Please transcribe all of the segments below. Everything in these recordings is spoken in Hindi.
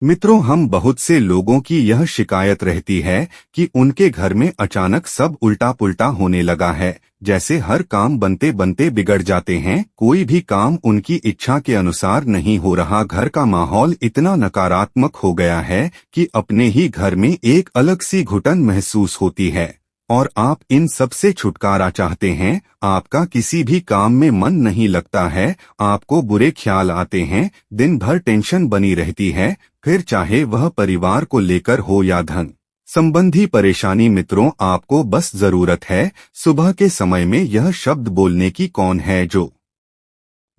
मित्रों, हम बहुत से लोगों की यह शिकायत रहती है कि उनके घर में अचानक सब उल्टा पुल्टा होने लगा है। जैसे हर काम बनते बनते बिगड़ जाते हैं, कोई भी काम उनकी इच्छा के अनुसार नहीं हो रहा। घर का माहौल इतना नकारात्मक हो गया है कि अपने ही घर में एक अलग सी घुटन महसूस होती है। और आप इन सब से छुटकारा चाहते हैं। आपका किसी भी काम में मन नहीं लगता है, आपको बुरे ख्याल आते हैं, दिन भर टेंशन बनी रहती है, फिर चाहे वह परिवार को लेकर हो या धन संबंधी परेशानी। मित्रों, आपको बस जरूरत है सुबह के समय में यह शब्द बोलने की। कौन है जो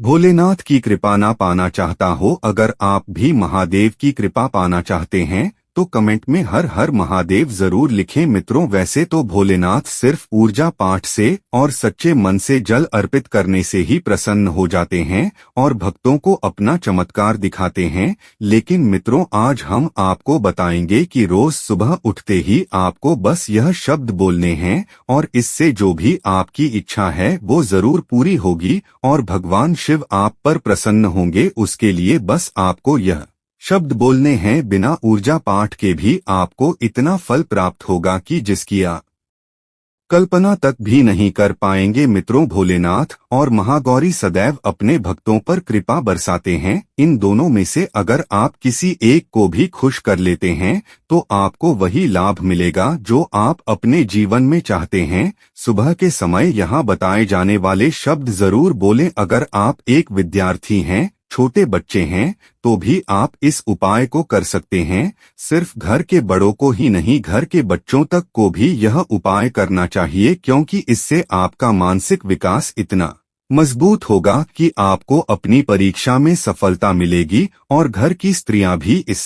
भोलेनाथ की कृपा ना पाना चाहता हो? अगर आप भी महादेव की कृपा पाना चाहते हैं तो कमेंट में हर हर महादेव जरूर लिखें। मित्रों, वैसे तो भोलेनाथ सिर्फ ऊर्जा पाठ से और सच्चे मन से जल अर्पित करने से ही प्रसन्न हो जाते हैं और भक्तों को अपना चमत्कार दिखाते हैं। लेकिन मित्रों, आज हम आपको बताएंगे कि रोज सुबह उठते ही आपको बस यह शब्द बोलने हैं और इससे जो भी आपकी इच्छा है वो जरूर पूरी होगी और भगवान शिव आप पर प्रसन्न होंगे। उसके लिए बस आपको यह शब्द बोलने हैं। बिना ऊर्जा पाठ के भी आपको इतना फल प्राप्त होगा कि जिसकी आप कल्पना तक भी नहीं कर पाएंगे। मित्रों, भोलेनाथ और महागौरी सदैव अपने भक्तों पर कृपा बरसाते हैं। इन दोनों में से अगर आप किसी एक को भी खुश कर लेते हैं तो आपको वही लाभ मिलेगा जो आप अपने जीवन में चाहते हैं। सुबह के समय यहाँ बताए जाने वाले शब्द जरूर बोलें। अगर आप एक विद्यार्थी हैं, छोटे बच्चे हैं, तो भी आप इस उपाय को कर सकते हैं। सिर्फ घर के बड़ों को ही नहीं, घर के बच्चों तक को भी यह उपाय करना चाहिए, क्योंकि इससे आपका मानसिक विकास इतना मजबूत होगा कि आपको अपनी परीक्षा में सफलता मिलेगी। और घर की स्त्रियां भी इस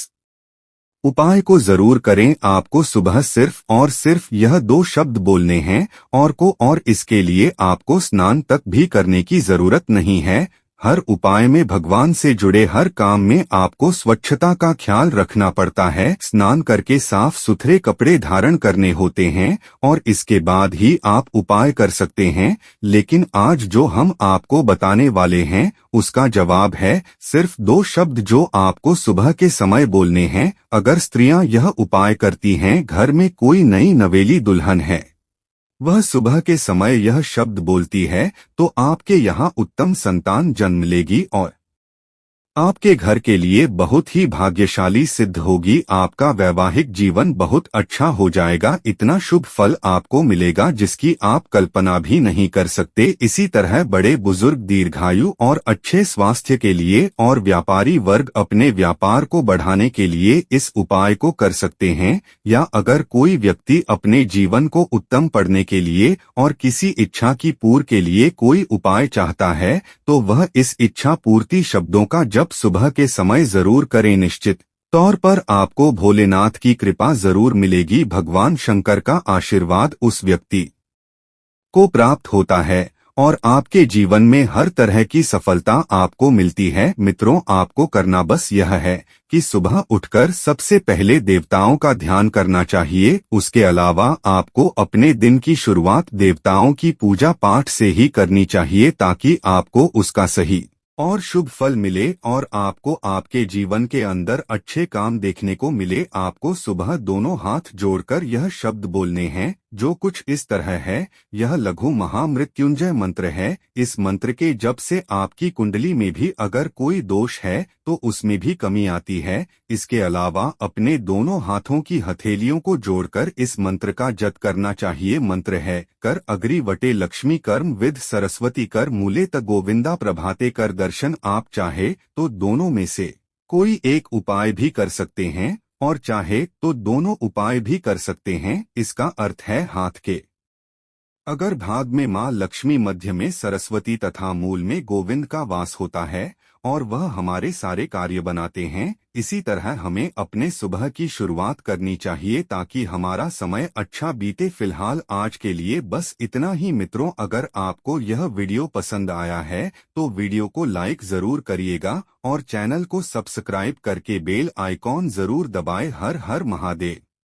उपाय को जरूर करें। आपको सुबह सिर्फ और सिर्फ यह 2 शब्द बोलने हैं और इसके लिए आपको स्नान तक भी करने की जरूरत नहीं है। हर उपाय में भगवान से जुड़े हर काम में आपको स्वच्छता का ख्याल रखना पड़ता है। स्नान करके साफ सुथरे कपड़े धारण करने होते हैं और इसके बाद ही आप उपाय कर सकते हैं। लेकिन आज जो हम आपको बताने वाले हैं उसका जवाब है सिर्फ 2 शब्द जो आपको सुबह के समय बोलने हैं। अगर स्त्रियां यह उपाय करती हैं, घर में कोई नई नवेली दुल्हन है, वह सुबह के समय यह शब्द बोलती है, तो आपके यहाँ उत्तम संतान जन्म लेगी और आपके घर के लिए बहुत ही भाग्यशाली सिद्ध होगी। आपका वैवाहिक जीवन बहुत अच्छा हो जाएगा। इतना शुभ फल आपको मिलेगा जिसकी आप कल्पना भी नहीं कर सकते। इसी तरह बड़े बुजुर्ग दीर्घायु और अच्छे स्वास्थ्य के लिए और व्यापारी वर्ग अपने व्यापार को बढ़ाने के लिए इस उपाय को कर सकते हैं। या अगर कोई व्यक्ति अपने जीवन को उत्तम पढ़ने के लिए और किसी इच्छा की पूर्ति के लिए कोई उपाय चाहता है तो वह इस इच्छा पूर्ति शब्दों का जप सुबह के समय जरूर करें। निश्चित तौर पर आपको भोलेनाथ की कृपा जरूर मिलेगी। भगवान शंकर का आशीर्वाद उस व्यक्ति को प्राप्त होता है और आपके जीवन में हर तरह की सफलता आपको मिलती है। मित्रों, आपको करना बस यह है कि सुबह उठकर सबसे पहले देवताओं का ध्यान करना चाहिए। उसके अलावा आपको अपने दिन की शुरुआत देवताओं की पूजा पाठ से ही करनी चाहिए ताकि आपको उसका सही और शुभ फल मिले और आपको आपके जीवन के अंदर अच्छे काम देखने को मिले। आपको सुबह दोनों हाथ जोड़कर यह शब्द बोलने हैं जो कुछ इस तरह है। यह लघु महामृत्युंजय मंत्र है। इस मंत्र के जप से आपकी कुंडली में भी अगर कोई दोष है तो उसमें भी कमी आती है। इसके अलावा अपने दोनों हाथों की हथेलियों को जोड़कर इस मंत्र का जप करना चाहिए। मंत्र है, कर अग्रि वटे लक्ष्मी कर्म विद सरस्वती कर मूले त गोविंदा प्रभाते कर दर्शन। आप चाहे तो दोनों में से कोई एक उपाय भी कर सकते हैं और चाहे तो दोनों उपाय भी कर सकते हैं। इसका अर्थ है हाथ के अगर भाग में माँ लक्ष्मी, मध्य में सरस्वती तथा मूल में गोविंद का वास होता है और वह हमारे सारे कार्य बनाते हैं। इसी तरह हमें अपने सुबह की शुरुआत करनी चाहिए ताकि हमारा समय अच्छा बीते। फिलहाल आज के लिए बस इतना ही। मित्रों, अगर आपको यह वीडियो पसंद आया है तो वीडियो को लाइक जरूर करिएगा और चैनल को सब्सक्राइब करके बेल आइकॉन जरूर दबाएं। हर हर महादेव।